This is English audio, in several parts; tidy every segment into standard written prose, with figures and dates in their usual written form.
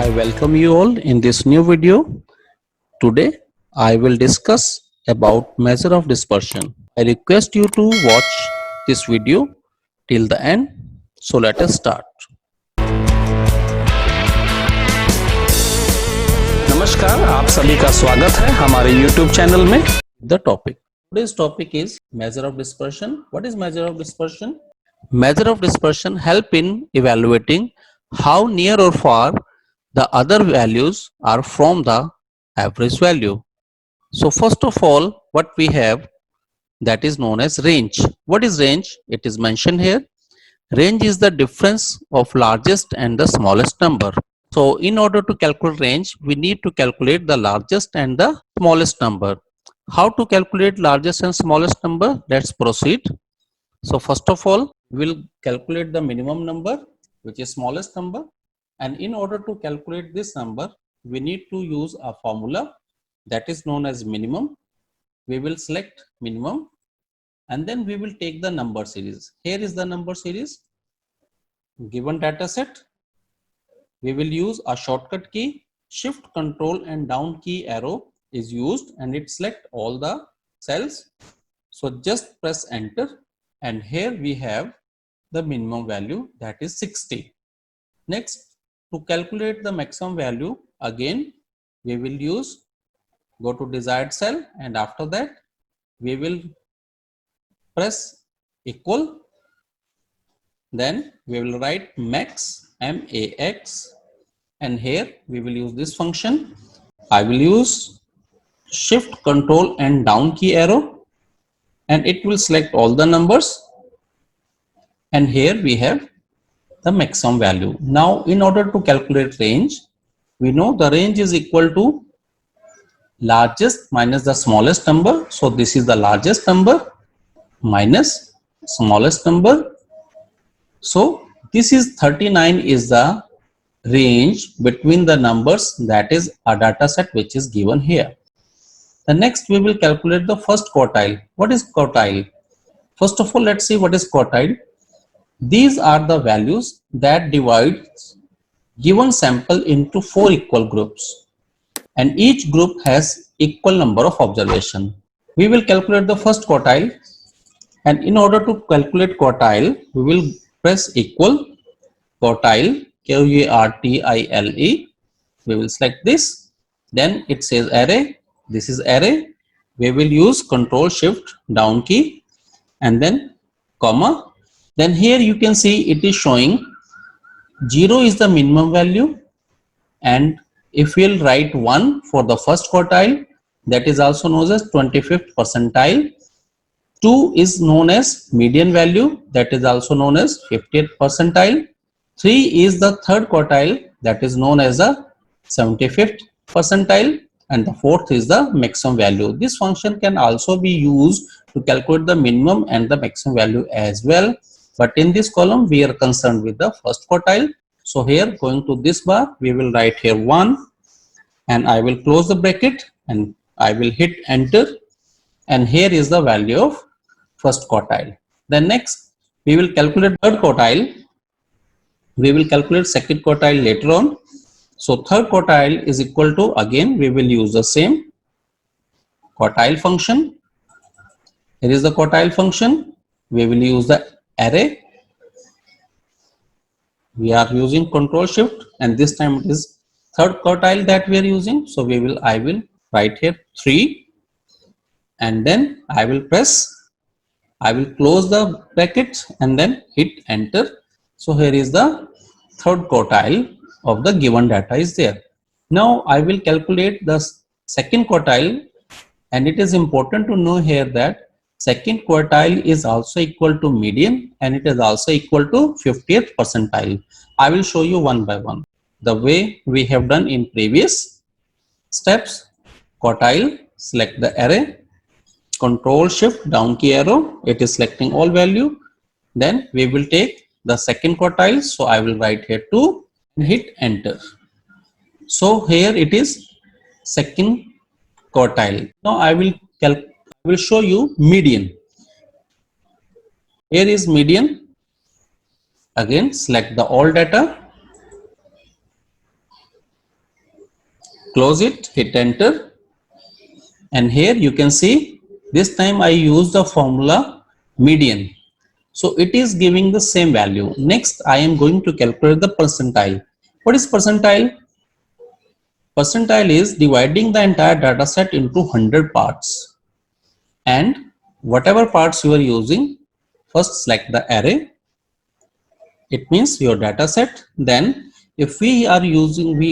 I welcome you all in this new video. Today I will discuss about measure of dispersion. I request you to watch this video till the end. So let us start. नमस्कार, आप सभी का स्वागत है हमारे YouTube channel में. The topic. Today's topic is measure of dispersion. What is measure of dispersion? Measure of dispersion help in evaluating how near or far the other values are from the average value. So first of all, what we have, that is known as range. What is range? It is mentioned here. Range is the difference of largest and the smallest number. So in order to calculate range, we need to calculate the largest and the smallest number. How to calculate largest and smallest number? Let's proceed. So first of all, we'll calculate the minimum number, which is smallest number. And in order to calculate this number, we need to use a formula that is known as minimum. We will select minimum and then we will take the number series. Here is the number series. Given data set, we will use a shortcut key. Shift, Control and down key arrow is used and it select all the cells. So just press enter and here we have the minimum value, that is 60. Next, to calculate the maximum value, again we will use go to desired cell and after that we will press equal, then we will write max, max, and here we will use this function. I will use shift, control and down key arrow and it will select all the numbers and here we have the maximum value. Now in order to calculate range, we know the range is equal to largest minus the smallest number. So this is the largest number minus smallest number. So this is 39 is the range between the numbers, that is a data set which is given here. The next we will calculate the first quartile. What is quartile? First of all, let's see what is quartile. These are the values that divide given sample into 4 equal groups and each group has equal number of observation. We will calculate the first quartile and in order to calculate quartile, we will press equal quartile, Quartile. We will select this, then it says array. This is array. We will use Control Shift down key and then comma. Then here you can see it is showing 0 is the minimum value and if we'll write 1 for the first quartile, that is also known as 25th percentile. 2 is known as median value, that is also known as 50th percentile. 3 is the third quartile, that is known as the 75th percentile, and the 4th is the maximum value. This function can also be used to calculate the minimum and the maximum value as well, but in this column we are concerned with the first quartile. So here, going to this bar, we will write here 1 and I will close the bracket and I will hit enter and here is the value of first quartile. Then next we will calculate third quartile. We will calculate second quartile later on. So third quartile is equal to, again we will use the same quartile function. Here is the quartile function. We will use the array. We are using Control Shift and this time it is third quartile that we are using. So I will write here 3 and then I will close the bracket and then hit enter. So here is the third quartile of the given data is there. Now I will calculate the second quartile and it is important to know here that second quartile is also equal to median and it is also equal to 50th percentile. I will show you one by one. The way we have done in previous steps, quartile, select the array, Control Shift down key arrow, it is selecting all value. Then we will take the second quartile. So I will write here 2 and hit enter. So here it is second quartile. Now I will show you median. Here is median. Again select the all data close it, hit enter, and here you can see this time I use the formula median. So it is giving the same value. Next, I am going to calculate the percentile. What is percentile? Percentile is dividing the entire data set into 100 parts, and whatever parts you are using, first select the array. It means your data set. Then if we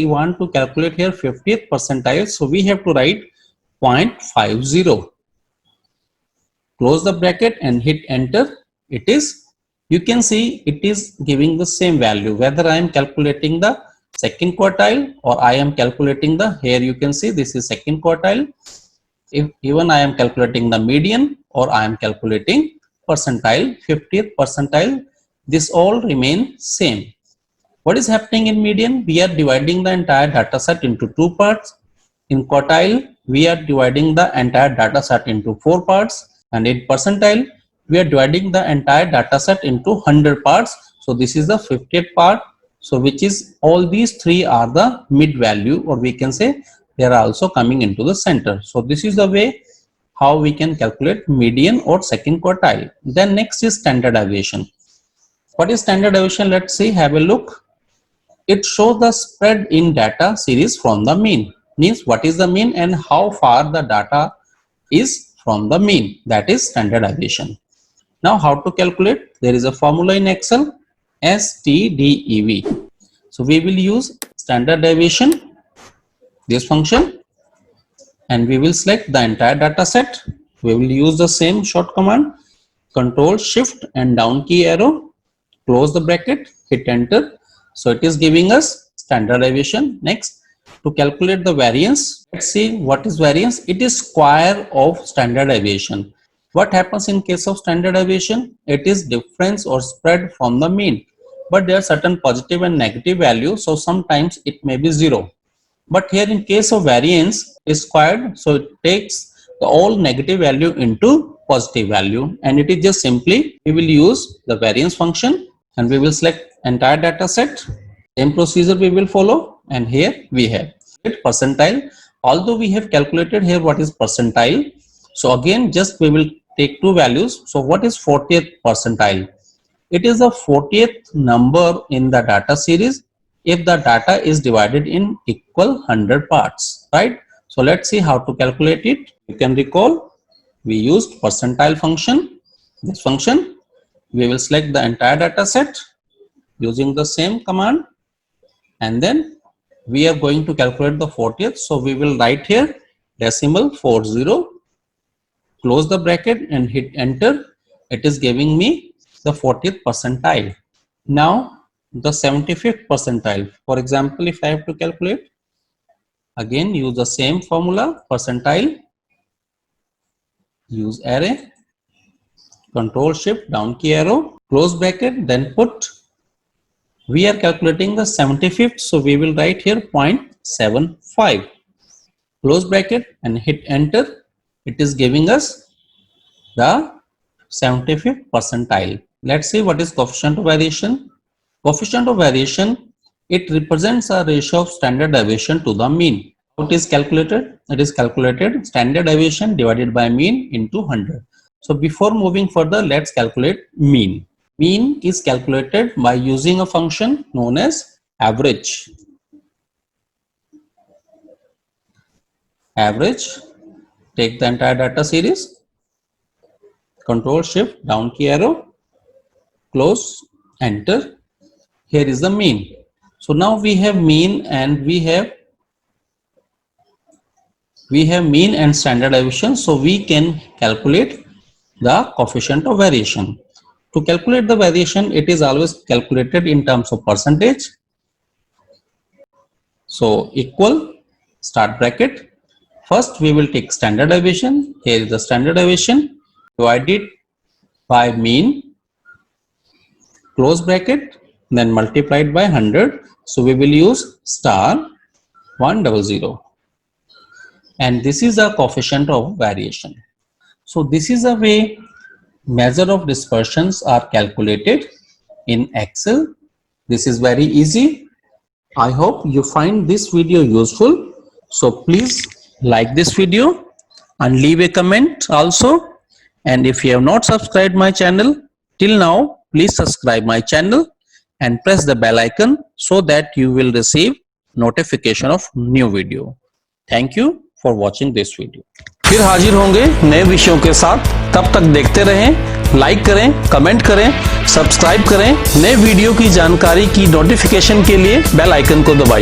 want to calculate here 50th percentile, so we have to write 0.50. Close the bracket and hit enter. You can see it is giving the same value, whether I am calculating the second quartile or I am calculating here you can see this is second quartile. If even I am calculating the median or I am calculating percentile, 50th percentile, this all remain same. What is happening in median? We are dividing the entire data set into 2 parts. In quartile, we are dividing the entire data set into 4 parts. And in percentile, we are dividing the entire data set into 100 parts. So this is the 50th part. So which is all these 3 are the mid value, or we can say they are also coming into the center. So this is the way how we can calculate median or second quartile. Then next is standard deviation. What is standard deviation? Let's see, have a look. It shows the spread in data series from the mean. Means what is the mean and how far the data is from the mean. That is standard deviation. Now how to calculate? There is a formula in Excel, STDEV. So we will use standard deviation, this function, and we will select the entire data set. We will use the same short command, Control Shift and down key arrow, close the bracket, hit enter. So it is giving us standard deviation. Next, to calculate the variance, let's see what is variance. It is square of standard deviation. What happens in case of standard deviation? It is difference or spread from the mean, but there are certain positive and negative values, so sometimes it may be 0. But here in case of variance is squared, so it takes the all negative value into positive value, and it is just simply we will use the variance function and we will select entire data set. Same procedure we will follow, and here we have percentile. Although we have calculated here what is percentile, so again just we will take 2 values. So what is 40th percentile? It is the 40th number in the data series if the data is divided in equal 100 parts, right? So let's see how to calculate it. You can recall we used percentile function. This function, we will select the entire data set using the same command, and then we are going to calculate the 40th. So we will write here decimal 40, close the bracket and hit enter. It is giving me the 40th percentile. Now the 75th percentile. For example, if I have to calculate, again use the same formula, percentile, use array, Control Shift down key arrow, close bracket, then put. We are calculating the 75th, so we will write here 0.75. Close bracket and hit enter. It is giving us the 75th percentile. Let's see what is coefficient of variation. Coefficient of variation, it represents a ratio of standard deviation to the mean. How it is calculated? It is calculated standard deviation divided by mean into 100. So before moving further, let's calculate mean. Mean is calculated by using a function known as average. Average, take the entire data series, Control Shift down key arrow, close, enter. Here is the mean. So now we have mean and we have mean and standard deviation, so we can calculate the coefficient of variation. To calculate the variation, it is always calculated in terms of percentage. So equal, start bracket. First we will take standard deviation. Here is the standard deviation, divided by mean, close bracket, then multiplied by 100. So we will use star 100, and this is the coefficient of variation. So this is a way measure of dispersions are calculated in Excel. This is very easy. I hope you find this video useful. So please like this video and leave a comment also. And if you have not subscribed my channel till now, please subscribe my channel and press the bell icon so that you will receive notification of new video. Thank you for watching this video. फिर हाजिर होंगे नए विषयों के साथ। तब तक देखते रहें, लाइक करें, कमेंट करें, सब्सक्राइब करें। नए वीडियो की जानकारी की नोटिफिकेशन के लिए बेल आइकन को दबाइए।